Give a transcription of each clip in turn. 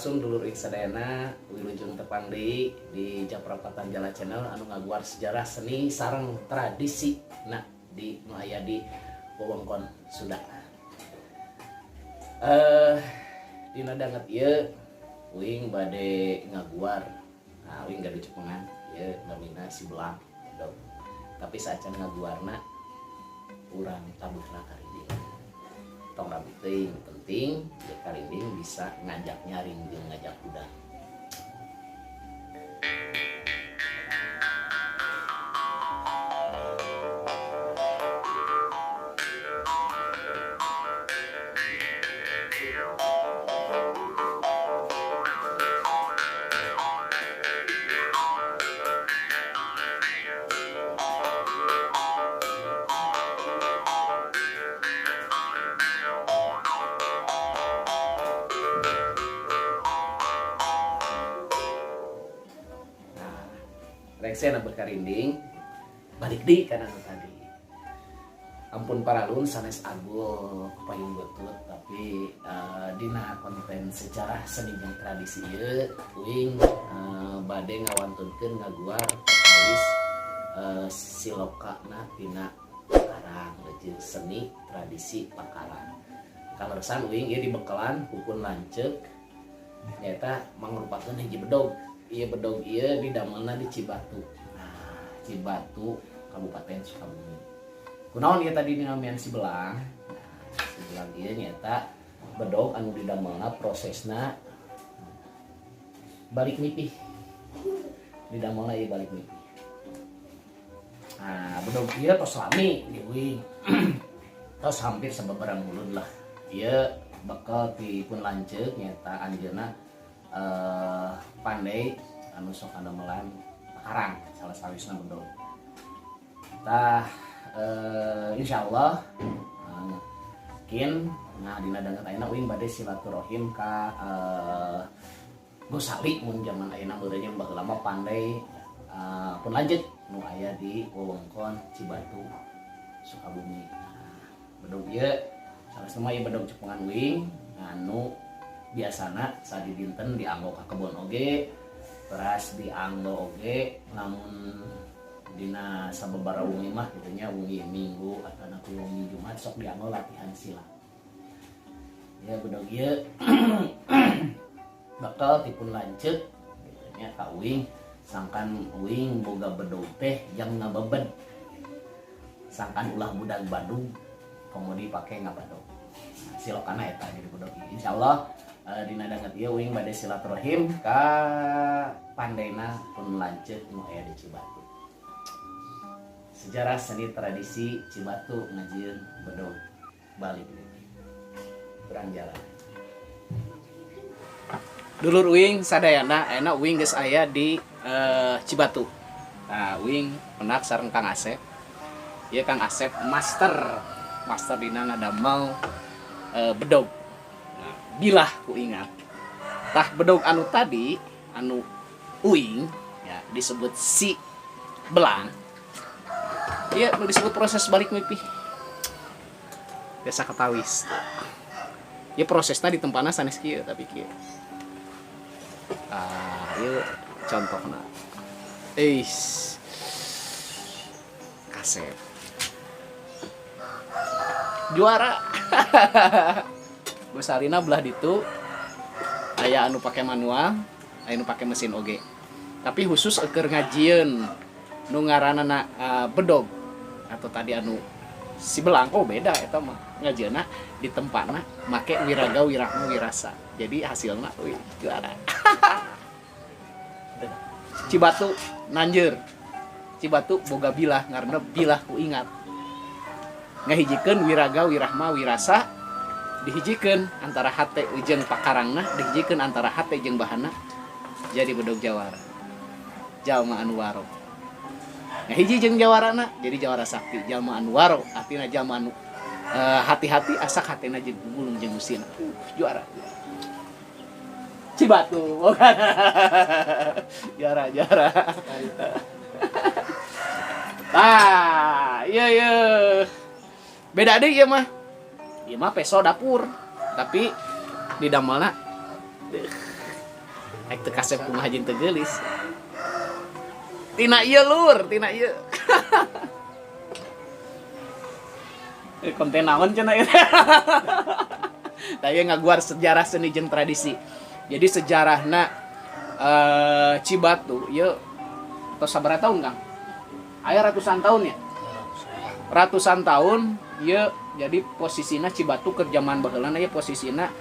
sampurasun dulur ing sadayana wilujeng tepang deui di Japrapatan Jala Channel anu ngaguar sejarah seni sareng tradisi di nu aya di wewengkon Sunda. Dina danget ieu uing bade ngaguar. Uing gade cepengan ieu namina si Belang. Tapi saacan ngaguarna urang tabuhna karinding. Tong rabi teuing penting ya karinding bisa ngajak nyaring jeung ngajak udang. Reksena berkarinding balik di kana tadi. Ampun paralun sanes agul payung beutut tapi dina konten sejarah seni jeung tradisi ieu uing bade ngawantunkeun ngaguar perkawis silokana tina Pakarang jeung seni tradisi Pakarang. Kaleresan uing ieu dibekalan pupun lanceuk nyaeta mangrupakeun hiji bedog. Iya bedog iya didamelna di Cibatu. Cibatu Kabupaten Sukabumi. Kunaon ieu tadi dinamian si Belang. Si Belang ieu nyata bedog anu didamelna prosesna balik mipih. Didamelna ieu balik mipih. Bedog ieu tos lami di uing. Tos hampir sababaraha bulan lah. Ieu bakal dipun lanceuk nyata anjeunna pandai anu sok adamelan Pakarang salah sawisna bedog. Insyaallah mungkin dina danget ayeuna uing bade silaturahim ka Gosali mun zaman ayeuna meureun baheula mah pandai pun lanjut nu aya di wewengkon Cibatu Sukabumi. Bedog ieu salasna ieu bedog cepengan uing anu biasana sadi dinten dianggo ka kebon oge, beras dianggo oge, namun dina sababaraha wengi mah kitu nya wengi Minggu atawa wengi Jumat sok dianggo latihan silat. Ya bedog ieu bakal dipun lanceuk kitu nya ka uing sangkan uing boga bedog teh jang ngabebed. Sangkan ulah budak Badung komodi pake ngabadog. Silokana eta jadi bedog ieu insyaallah dina danget ieu uing bade silaturahim ka pandaina pun lanceuk nu aya di Cibatu. Sejarah seni tradisi Cibatu ngajieun bedog balik urang jalan. Dulur uing sadayana ayeuna uing geus aya di Cibatu. Uing penak sareng Kang Asep. Ieu Kang Asep master dina ngadamel bedog. Bilah ku ingat tah bedog anu tadi anu uing ya disebut si Belang. Iya nu disebut proses balik mipih biasa ketawis. Ya prosesna di tempatna sanes kieu tapi kieu. Ieu contohna. Kasep. Juara. Gosarina belah ditu aya anu pake manual, aya anu pake mesin oge. Tapi khusus keur ngajieun nu ngaranna bedog atau tadi anu si Belang beda eta mah ngajieunna di tempatna make wiraga wirahma wirasa. Jadi hasilna juara. Cibatu nanjeur. Cibatu boga bilah ngaranna bilah ku ingat. Ngahijikeun wiraga wirahma wirasa dihijikeun antara hate jeung pakarangna, dihijikeun antara hate jeung bahana jadi bedog jawara. Jalma anu waro. Ngahiji jeung jawarana jadi jawara sakti. Jalma anu waro artina jalma anu hati-hati asak hatena jeung gulung jeung usina. Juara. Cibatu. Juara. Iya. Beda deui ieu mah. Ieu mah peso dapur, tapi di damelna Ek teu kasep kumaha jeung teu geulis. Tina ieu lur, tina ieu. Konten naon cenah ieu. Taya ngaguar sejarah seni jeung tradisi. Jadi sejarahna Cibatu ieu tos sabaraha tahun Kang? Aya ratusan tahun ya. Ratusan tahun ieu jadi posisina Cibatu keur zaman baheula ieu posisina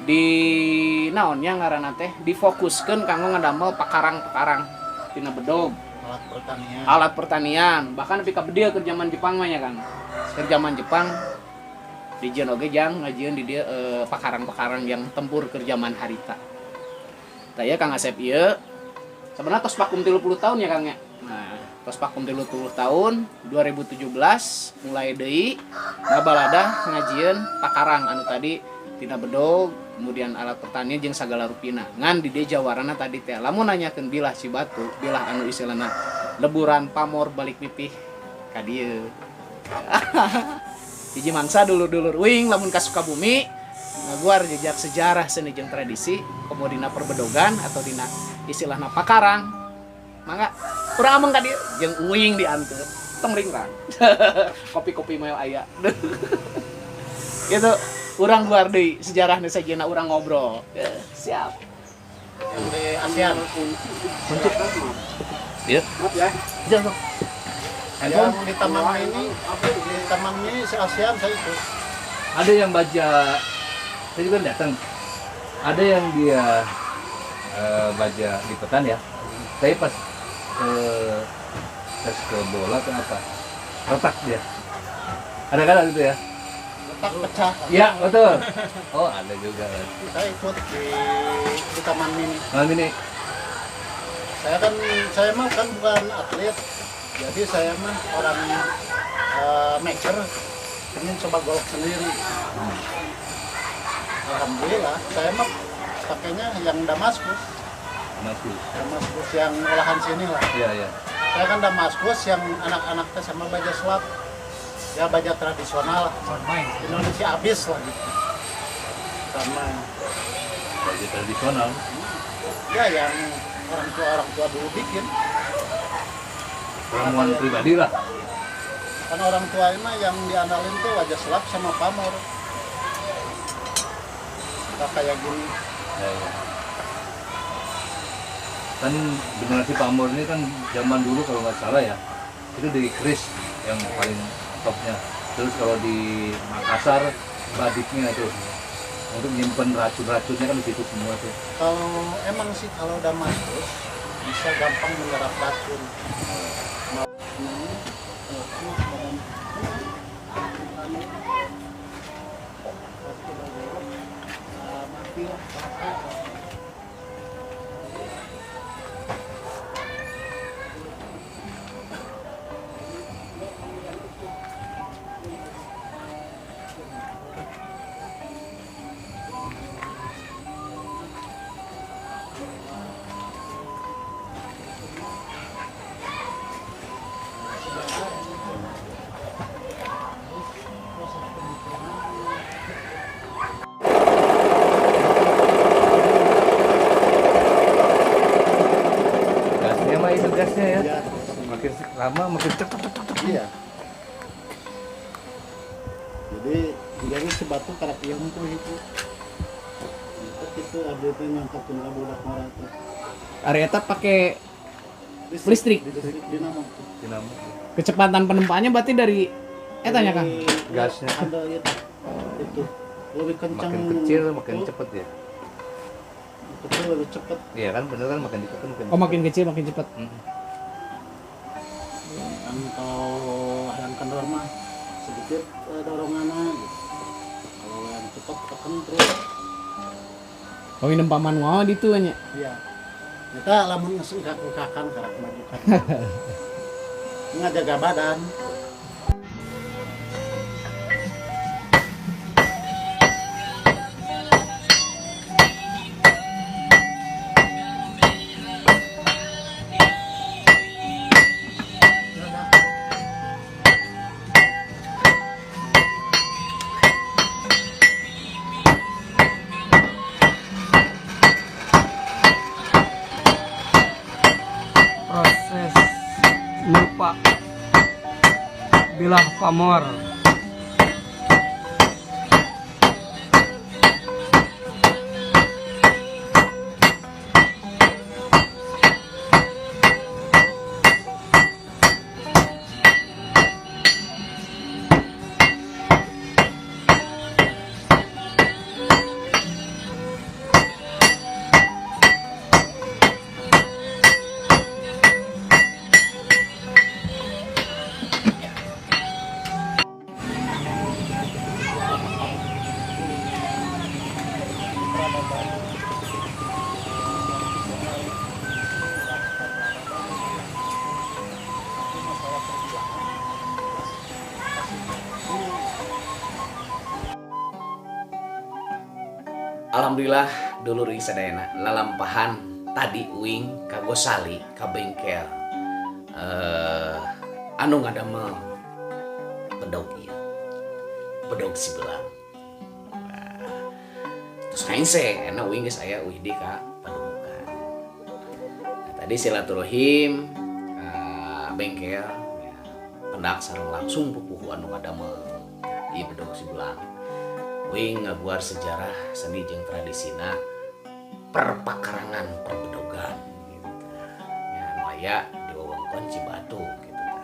di naonnya ngaranna teh difokuskeun kanggo ngadamel pakarang-pakarang tina bedog. Alat pertanian. Bahkan nepi ka beudieu keur zaman Jepang mah nya Kang. Keur zaman Jepang dijieun oge jang ngajieun di dieu pakarang-pakarang yang tempur keur zaman harita. Taya Kang Asep ieu sebenarnya tos vakum 30 tahun ya Kang ya. Nah, tos vakum 30 tahun 2017 mulai deui ngabalada ngajieun pakarang anu tadi tina bedog, kemudian alat pertanian jeung sagala rupina. Ngan di dieu jawarana tadi teh lamun nanyakeun bilah Cibatu, bilah anu istilahna leburan pamor balik pipih ka dieu. Hiji mangsa dulur-dulur uing lamun ka Sukabumi ngaguar jejak sejarah seni jeung tradisi komo dina perbedogan atau dina istilahna pakarang. Mangga urang ameng ka dieu jeung uing dianteup tong ringrang. Kopi-kopi mah aya. Gitu urang guar deui sejarahna sajieuna urang ngobrol. Siap. Yang di ASEAN. Untuk. Iya. Maaf ya. Jangan. Yang di tamannya si ASEAN saya ikut. Ada yang baca, saya juga datang. Ada yang dia baca liputan ya. Saya pas tes ke bola atau apa, retak dia. Ada kan gitu ya? Retak pecah. Iya betul. Oh ada juga. Saya ikut di taman mini. Malam ini Saya mah kan bukan atlet, jadi saya mah orang maker, ingin coba golf sendiri. Alhamdulillah, saya mah pakainya yang Damaskus. Damaskus yang olahan sini lah. Iya iya. Saya kan Damaskus yang anak-anak teh sama baja slap, ya baja tradisional. Indonesia abis lah gitu. Sama Baca tradisional. ya yang orang tua dulu bikin. Ramuan pribadi lah. Kan orang tua mah yang diandalin tuh wajah selap sama pamor. Nggak kayak gini. Ya, ya. Kan generasi pamor ini kan zaman dulu kalau nggak salah ya, itu di Kris yang paling topnya. Terus kalau di Makassar badiknya itu untuk nyimpen racun-racunnya kan di situ semua tuh. Kalau Damaskus bisa gampang menyerap racun. Gasnya mah itu gasnya ya. Ya, Makin lama makin cepet. iya. Jadi jadi sebatu karak yang tuh itu. Itu ada tuh nyangkapin budak marah tuh. Area eta pakai listrik. Dinamo. Dinamo. Kecepatan penempaannya berarti dari etanya Kang. Gasnya. Ada itu lebih kencang. Makin kecil makin cepet ya. Kecil lebih cepet. Iya kan bener kan makin dikit makin. Oh makin kecil makin cepat. Kan kalau yang kendor mah sedikit dorongannya gitu. Kalau yang cepat tekan terus. Oh ini paman mau ditu nya. Iya. Kita lamun ngesengkak-engkakan karak majukan. Ngajaga badan. Bapak Bilah Pamor. Alhamdulillah dulur ing sadayana lalampahan tadi uing ka gosali ka bengkel anu ngadamel bedog ieu bedog si belang. Terus kainse enak uing geus aya uih di ka padudukan. Tadi silaturahim ka bengkel ya, pendak sareng langsung pupuh anu ngadamel ieu bedog si belang. Uing ngaguar sejarah seni jeung tradisina perpakarangan perbedogan gitu. Ya anu aya di wewengkon Cibatu gitu tah.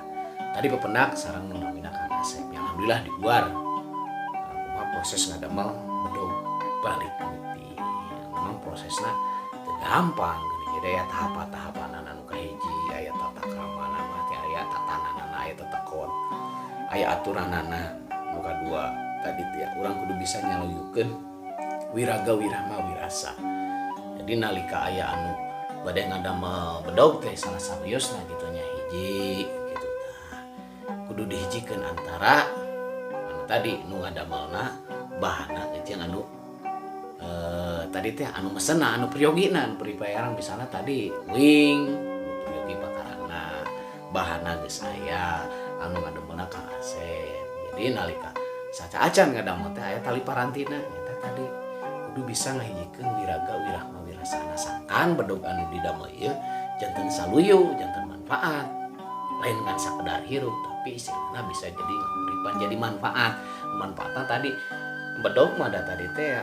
Tadi pependak sareng namina Kang Asep. Ya alhamdulillah diguar. Kumaha proses ngadamel bedog balik mimpi. Memang prosesna teu gampang geuning ge aya tahap-tahapan anu kahiji, aya tata krama mah teh aya tatananana, aya tetekon, aya aturanana. Nu kadua tadi ya urang kudu bisa nyaluyukeun wiraga wirama wirasa. Jadi nalika aya anu bade ngadamel bedog teh salah sawiosna gitu nya hiji gitu tah. Kudu dihijikeun antara anu tadi nu ngadamelna bahanna jeung anu tadi teh anu mesenna anu priogina anu pripayaran misalna tadi wing priogi pakarana bahanna geus aya anu ngadamelna Kang Asep. Jadi nalika saca acan ngadamel teh aya tali parantina eta tadi kudu bisa ngahijikeun wiraga wirahma wirasana sangkan bedog anu didamel ieu janten saluyu janten manfaat lain ngan sakedar hirup tapi istilahna bisa jadi nguripan jadi manfaatna tadi bedog mah da tadi teh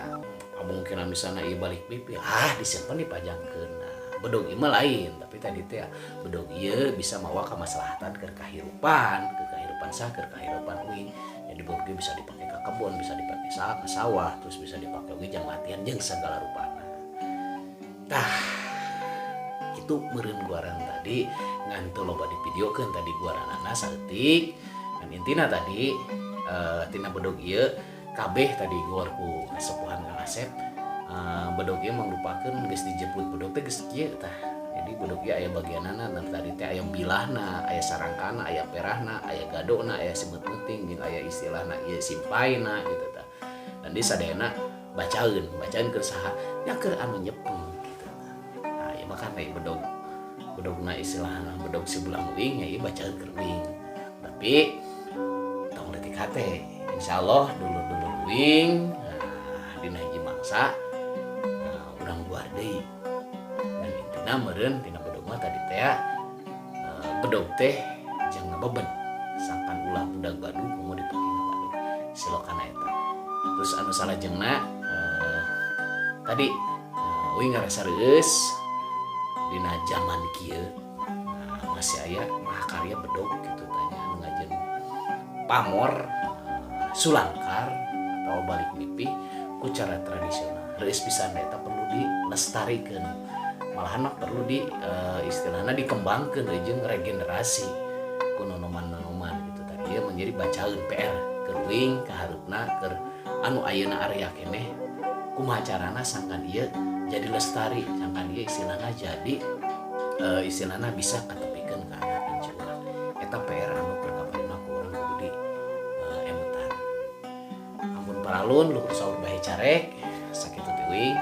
kemungkinan misalnya ieu balik pipi disimpen dipajangkeun. Nah bedog ieu mah lain tapi tadi teh bedog ieu bisa mawa kamaslahatan keur kahirupan kahirupan uing. Jadi bedog bisa dipakai ke kebun, bisa dipakai ke sawah, terus bisa dipakai wijang latihan jeung segala rupana. Tah, itu meureun guaran tadi ngan teu loba divideokeun tadi guaranana saeutik. Kan intina tadi tina bedog ieu kabeh tadi guar ku kasepuhan Kang Asep. Bedog ieu mangrupakeun geus dijeput bedog teh geus kieu tah. Jadi bedog ieu aya bagianana tadi teh aya bilahna, aya sarangkana, aya perahna, aya gadona, aya simut-muting, jeung aya istilahna ieu simpaina gitu tah. Dan di sadayana bacaeun keur saha? Ya keur anu nyepeng gitu tah. Nah, ieu mah kan bedogna istilahna bedog si belang uing ya ieu bacaeun keur uing. Tapi tong leutik hate, insyaallah dulur-dulur uing dina hiji mangsa urang guar deui. Nah meureun tina bedog mah tadi teh bedog teh jangan beban sangkan ulah budak Baduy kumaha dipake na Baduy silokana eta. Terus anu salajengna tadi uing ngarasa reueus dina zaman kieu masih aya mahakarya bedog kitu tanya anu ngajeun pamor sulangkar atau balik mimpi ku cara tradisional. Reueus pisan eta perlu dilestarikeun. Malahan mah perlu istilahnya dikembangkan jeung regenerasi ku nonoman-nonoman gitu tadi ya menjadi bacaeun PR keur uing kaharupna keur anu ayeuna area keneh kumaha carana sangkan ieu jadi lestari sangkan ieu istilahna jadi istilahna bisa katepikeun ka anak incu urang eta PR anu perkapaina ku urang kudu di emutan. Ampun paralun luhur saur bae carek sakitu ti uing.